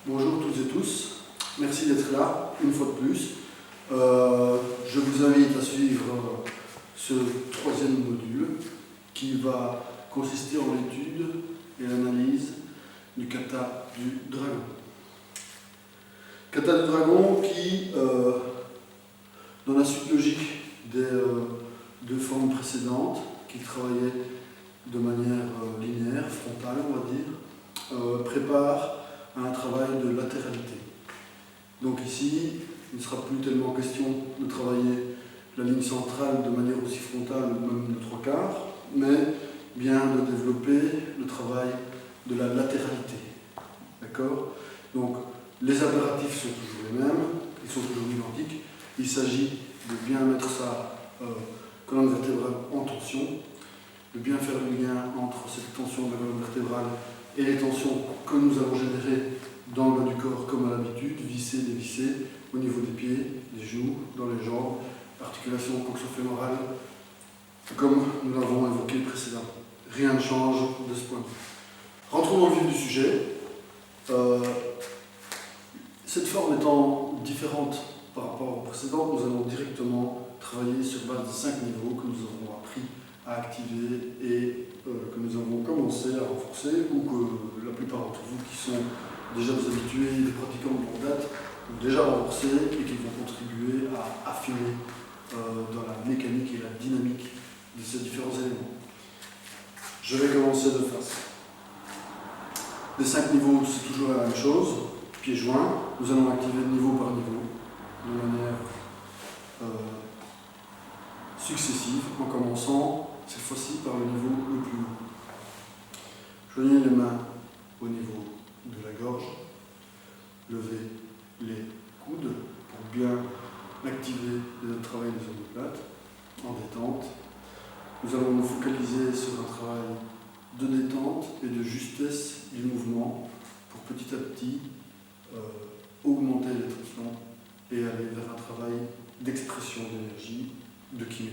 Bonjour toutes et tous, merci d'être là, une fois de plus. Je vous invite à suivre ce troisième module qui va consister en l'étude et l'analyse du kata du dragon. Kata du dragon qui, dans la suite logique des deux formes précédentes, qui travaillaient de manière linéaire, frontale on va dire, prépare à un travail de latéralité. Donc ici, il ne sera plus tellement question de travailler la ligne centrale de manière aussi frontale, même de trois quarts, mais bien de développer le travail de la latéralité. D'accord? Donc les impératifs sont toujours les mêmes, ils sont toujours identiques. Il s'agit de bien mettre sa colonne vertébrale en tension, de bien faire le lien entre cette tension de la colonne vertébrale et les tensions que nous allons générer dans le bas du corps comme à l'habitude, visser, dévisser, au niveau des pieds, des genoux, dans les jambes, articulation coxo-fémorale, comme nous l'avons évoqué précédemment. Rien ne change de ce point de vue. Rentrons dans le vif du sujet. Cette forme étant différente par rapport aux précédentes, nous allons directement travailler sur base de 5 niveaux que nous avons appris à activer et que nous avons commencé à renforcer, ou que la plupart d'entre vous qui sont déjà des habitués, des pratiquants de longue date, ont déjà renforcé et qui vont contribuer à affiner dans la mécanique et la dynamique de ces différents éléments. Je vais commencer de face. Les 5 niveaux, c'est toujours la même chose, pieds joints. Nous allons activer niveau par niveau, de manière successive, en commençant cette fois-ci par le niveau le plus haut. Joignez les mains au niveau de la gorge, levez les coudes pour bien activer le travail des omoplates en détente. Nous allons nous focaliser sur un travail de détente et de justesse du mouvement pour petit à petit augmenter les tensions et aller vers un travail d'expression d'énergie, de kiné.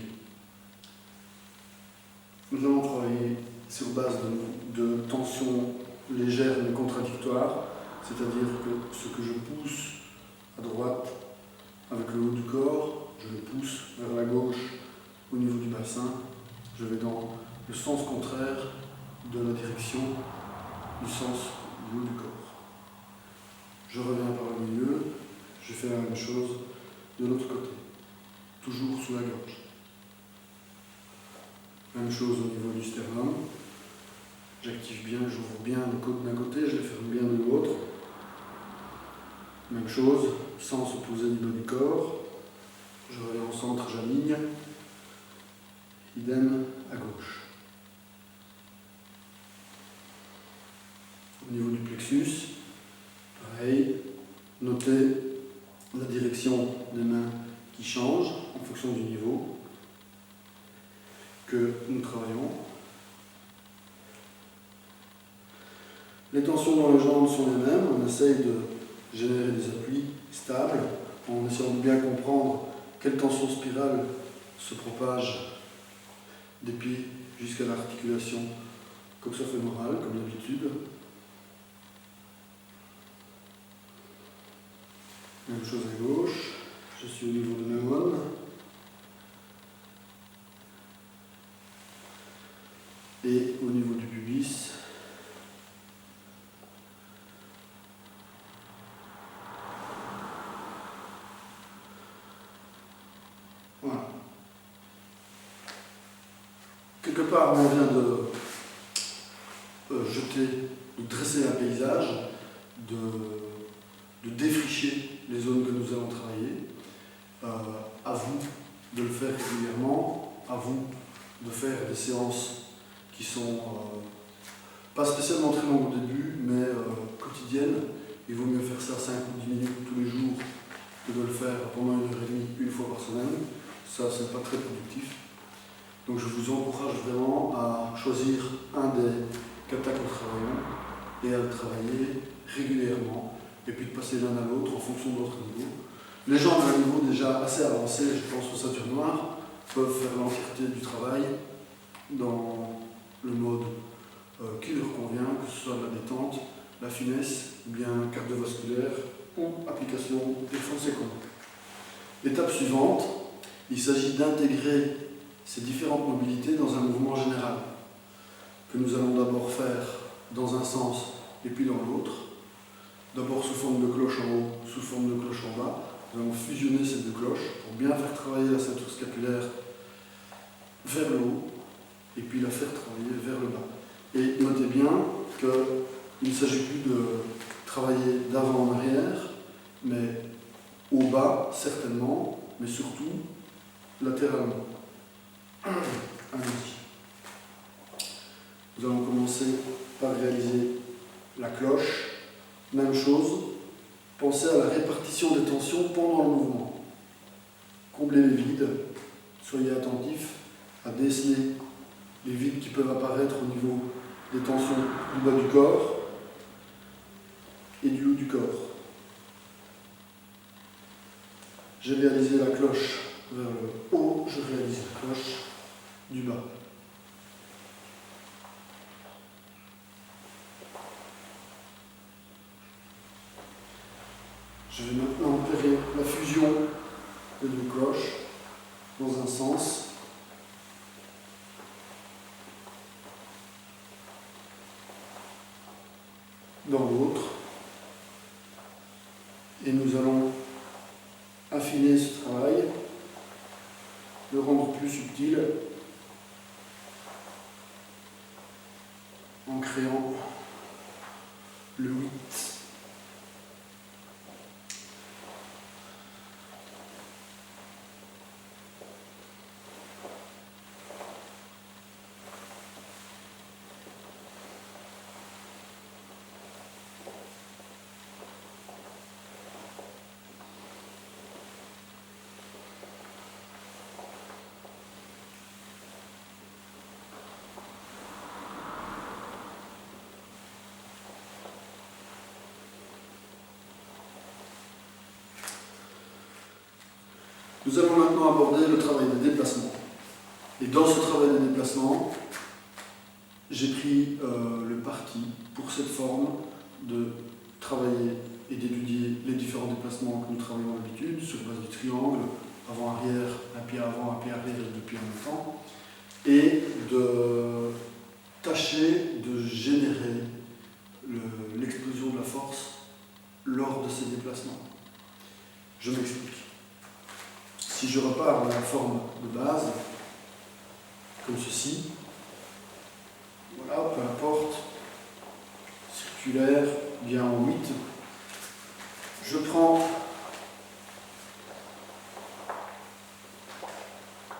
Nous allons travailler sur base de tensions légères mais contradictoires, c'est-à-dire que ce que je pousse à droite avec le haut du corps, je le pousse vers la gauche au niveau du bassin, je vais dans le sens contraire de la direction du sens du haut du corps. Je reviens par le milieu, je fais la même chose de l'autre côté, toujours sous la gorge. Même chose au niveau du sternum. J'active bien, j'ouvre bien le côte d'un côté, je les ferme bien de l'autre. Même chose, sens opposé du bas du corps. Je reviens au centre, j'aligne. Idem à gauche. Au niveau du plexus, pareil. Notez la direction des mains qui change en fonction du niveau que nous travaillons. Les tensions dans les jambes sont les mêmes, on essaye de générer des appuis stables en essayant de bien comprendre quelle tension spirale se propage des pieds jusqu'à l'articulation coxo-fémorale, comme d'habitude. Même chose à gauche, je suis au niveau de Neumann. Et au niveau du pubis, voilà. Quelque part, on vient de dresser un paysage, de défricher les zones que nous allons travailler. À vous de le faire régulièrement, à vous de faire des séances qui sont pas spécialement très longues au début, mais quotidiennes. Il vaut mieux faire ça 5 ou 10 minutes tous les jours que de le faire pendant 1h30, une fois par semaine. Ça, c'est pas très productif. Donc je vous encourage vraiment à choisir un des katas que nous travaillons et à le travailler régulièrement, et puis de passer l'un à l'autre en fonction de votre niveau. Les gens à un niveau déjà assez avancé, je pense aux ceintures noires, peuvent faire l'entièreté du travail dans le mode qui leur convient, que ce soit de la détente, la finesse ou bien cardiovasculaire ou application des fonds séquents. L'étape suivante, il s'agit d'intégrer ces différentes mobilités dans un mouvement général que nous allons d'abord faire dans un sens et puis dans l'autre. D'abord sous forme de cloche en haut, sous forme de cloche en bas. Nous allons fusionner ces deux cloches pour bien faire travailler la ceinture scapulaire vers le haut et puis la faire travailler vers le bas. Et notez bien qu'il ne s'agit plus de travailler d'avant en arrière, mais au bas certainement, mais surtout latéralement. Allons-y. Nous allons commencer par réaliser la cloche. Même chose, pensez à la répartition des tensions pendant le mouvement. Comblez les vides, soyez attentifs à déceler les vides qui peuvent apparaître au niveau des tensions du bas du corps et du haut du corps. J'ai réalisé la cloche vers le haut, je réalise la cloche du bas. Je vais maintenant opérer la fusion des deux cloches dans un sens. Dans l'autre. Et nous allons affiner ce travail, le rendre plus subtil en créant le 8. Nous allons maintenant aborder le travail de déplacement. Et dans ce travail de déplacement, j'ai pris le parti pour cette forme de travailler et d'étudier les différents déplacements que nous travaillons d'habitude sur base du triangle, avant-arrière, un pied avant, un pied arrière et deux pieds en même temps, et de tâcher de générer l'explosion de la force lors de ces déplacements. Je m'explique. Si je repars à la forme de base, comme ceci, voilà, peu importe, circulaire, bien en 8, je prends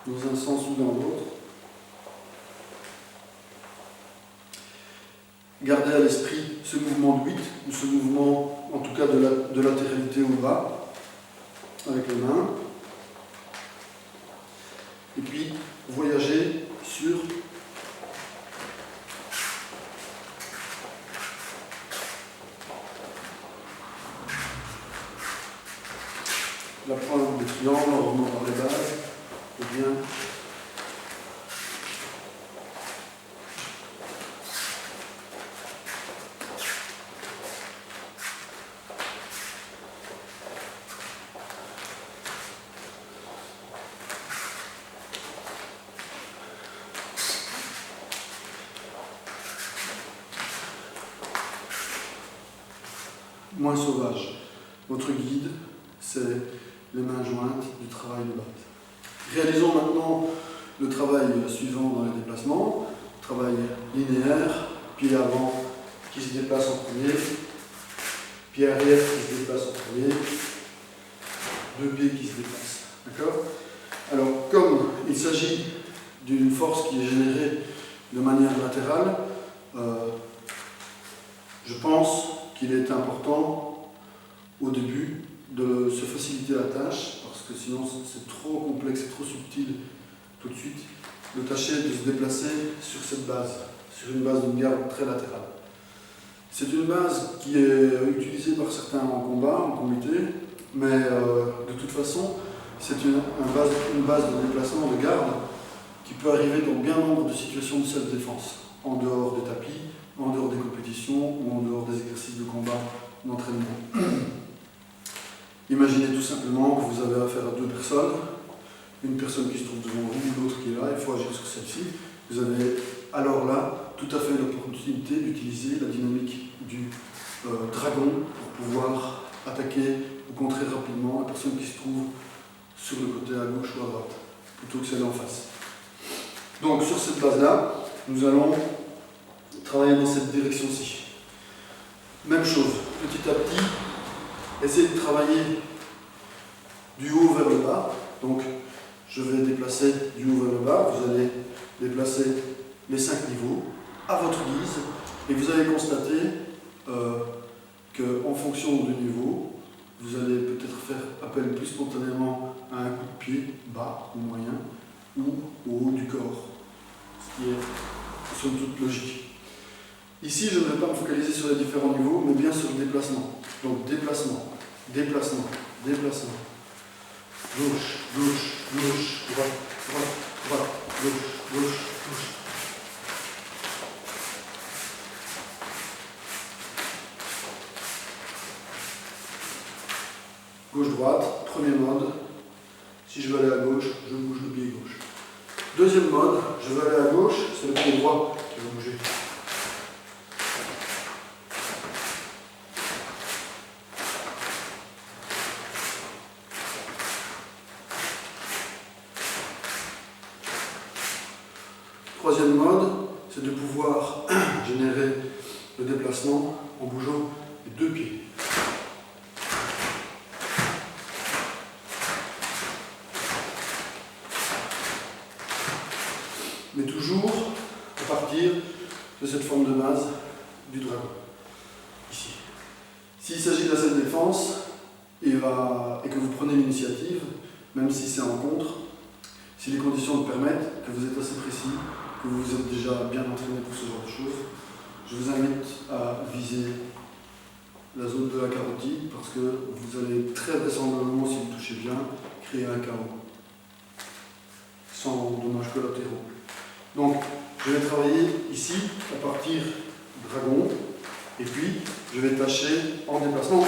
dans un sens ou dans l'autre. Gardez à l'esprit ce mouvement de 8, ou ce mouvement en tout cas de latéralité au bas, avec les mains. Et puis, voyager sur la pointe des triangles en revenant par les bases, et bien moins sauvage. Votre guide, c'est les mains jointes du travail de base. Réalisons maintenant le travail suivant dans les déplacements. Travail linéaire, pied avant qui se déplace en premier, pied arrière qui se déplace en premier, deux pieds qui se déplacent. D'accord ? Alors, comme il s'agit d'une force qui est générée de manière latérale, je pense qu'il est important au début de se faciliter la tâche, parce que sinon c'est trop complexe et trop subtil tout de suite, de tâcher de se déplacer sur cette base, sur une base d'une garde très latérale. C'est une base qui est utilisée par certains en combat, en comité, mais de toute façon, c'est une base de déplacement de garde qui peut arriver dans bien nombre de situations de self-défense, en dehors des tapis, en dehors des compétitions ou en dehors des exercices de combat, d'entraînement. Imaginez tout simplement que vous avez affaire à deux personnes, une personne qui se trouve devant vous, l'autre qui est là, il faut agir sur celle-ci. Vous avez alors là tout à fait l'opportunité d'utiliser la dynamique du dragon pour pouvoir attaquer ou contrer rapidement la personne qui se trouve sur le côté à gauche ou à droite, plutôt que celle en face. Donc sur cette base-là, nous allons travailler dans cette direction-ci. Même chose, petit à petit, essayez de travailler du haut vers le bas. Donc je vais déplacer du haut vers le bas, vous allez déplacer les 5 niveaux à votre guise et vous allez constater qu'en fonction du niveau, vous allez peut-être faire appel plus spontanément à un coup de pied bas ou moyen ou au haut du corps, ce qui est somme toute logique. Ici, je ne vais pas me focaliser sur les différents niveaux, mais bien sur le déplacement. Donc déplacement, déplacement, déplacement. Gauche, gauche, gauche, droite, droite, droite, gauche, gauche, gauche. Gauche-droite, premier mode. Si je veux aller à gauche, je bouge le pied gauche. Deuxième mode, je veux aller à gauche, c'est le pied droit qui va bouger. Troisième mode, c'est de pouvoir générer le déplacement en bougeant les deux pieds. Mais toujours à partir de cette forme de base du dragon, ici. S'il s'agit de la self-défense et que vous prenez l'initiative, même si c'est en contre, si les conditions le permettent, que vous êtes assez précis, que vous êtes déjà bien entraîné pour ce genre de choses, je vous invite à viser la zone de la carotide parce que vous allez très vraisemblablement, si vous touchez bien, créer un chaos sans dommages collatéraux. Donc, je vais travailler ici à partir du dragon et puis je vais tâcher en déplacement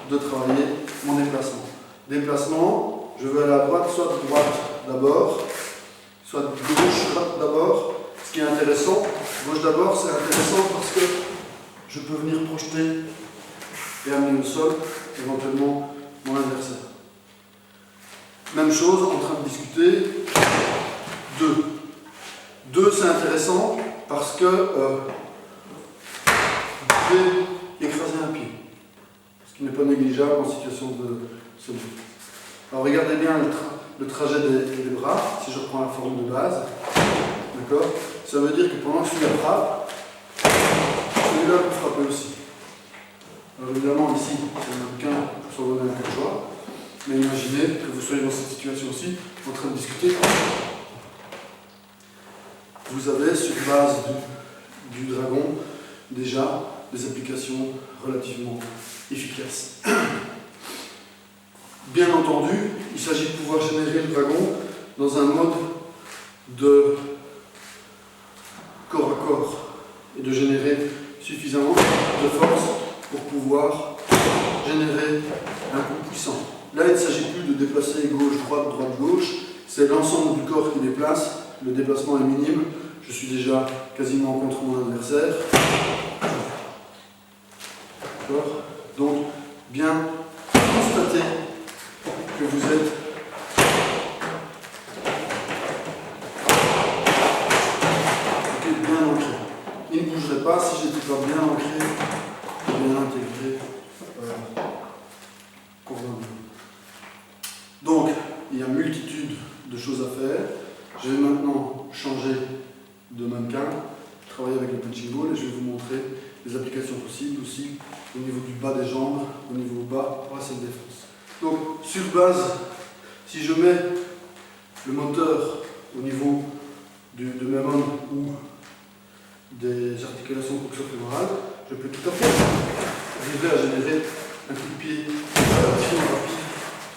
de travailler mon déplacement. Déplacement, je vais aller à droite, soit droite d'abord, soit gauche d'abord. Ce qui est intéressant, gauche d'abord, c'est intéressant parce que je peux venir projeter et amener au sol éventuellement mon adversaire. Même chose, en train de discuter, 2. 2, c'est intéressant parce que vous pouvez écraser un pied, ce qui n'est pas négligeable en situation de self. Alors regardez bien le trajet des bras, si je reprends la forme de base, d'accord? Ça veut dire que pendant que celui-là frappe, celui-là peut frapper aussi. Alors évidemment ici, c'est le mannequin pour s'en donner un peu de joie, mais imaginez que vous soyez dans cette situation-ci, en train de discuter. Vous avez sur base du dragon déjà des applications relativement efficaces. Bien entendu, il s'agit de pouvoir générer le dragon dans un mode de corps à corps et de générer suffisamment de force pour pouvoir générer un coup puissant. Là, il ne s'agit plus de déplacer gauche-droite, droite-gauche, c'est l'ensemble du corps qui déplace, le déplacement est minime, je suis déjà quasiment contre mon adversaire. D'accord ? Donc, bien constater que vous êtes bien ancré. Il ne bougerait pas si je n'étais pas bien ancré, bien intégré convenablement. Donc, il y a multitude de choses à faire. Je vais maintenant changer de mannequin, travailler avec le punching ball et je vais vous montrer les applications possibles aussi au niveau du bas des jambes, au niveau bas pour la self-défense. Donc, sur base, si je mets le moteur au niveau de mes mains ou des articulations coxo-fémorales, je peux tout à fait arriver à générer un coup de pied relativement rapide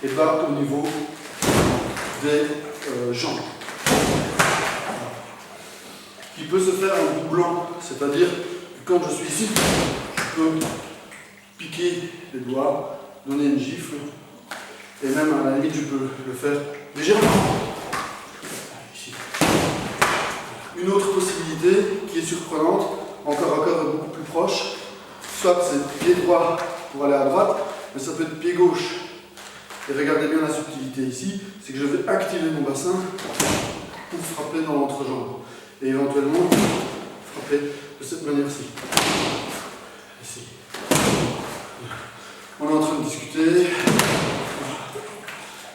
et bas au niveau des jambes. Qui peut se faire en doublant, c'est-à-dire Quand je suis ici, je peux piquer les doigts, donner une gifle, et même à la limite, je peux le faire légèrement. Ici. Une autre possibilité qui est surprenante, encore à corps beaucoup plus proche, soit c'est pied droit pour aller à droite, mais ça peut être pied gauche. Et regardez bien la subtilité ici, c'est que je vais activer mon bassin pour frapper dans l'entrejambe. Et éventuellement, frapper de cette manière-ci. Ici. On est en train de discuter.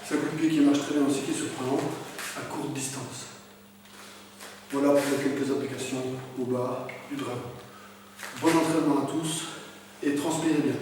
C'est un coup de pied qui marche très bien aussi, qui est surprenant, à courte distance. Voilà pour les quelques applications au bas du dragon. Bon entraînement à tous et transpirez bien.